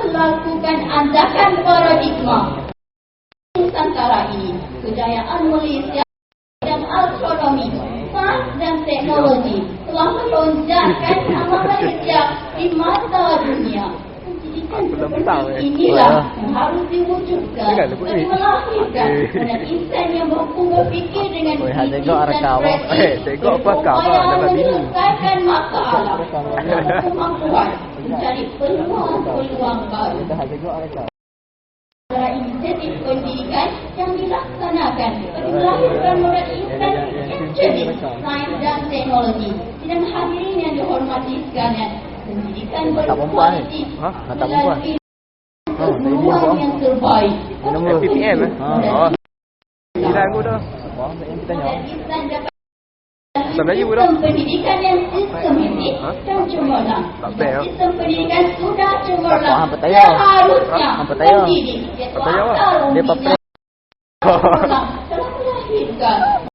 melakukan andakan paradigma Nusantara ini. Kejayaan Malaysia dan ekonomi, sains dan teknologi telah melonjakkan nama Malaysia di mata dunia. Pendidikan seperti inilah yang harus diwujudkan dan melahirkan insan yang mampu berfikir dengan kritis dan kreatif berupaya menyelesaikan masalah dan kemampuan mencari peluang-peluang baru. Antara inisiatif pendidikan yang dilaksanakan bagi melahirkan modal insan yang cerdik, sains dan teknologi. Dan hadirin yang dihormati sekalian, pendidikan berkualiti melalui peluang yang terbaik. PPM Gila aku dah. Sistem pendidikan yang sistematik dan cemerlang. Sistem pendidikan sudah cemerlang. Seharusnya pendidik, iaitu akar umumnya cemerlang, telah melahirkan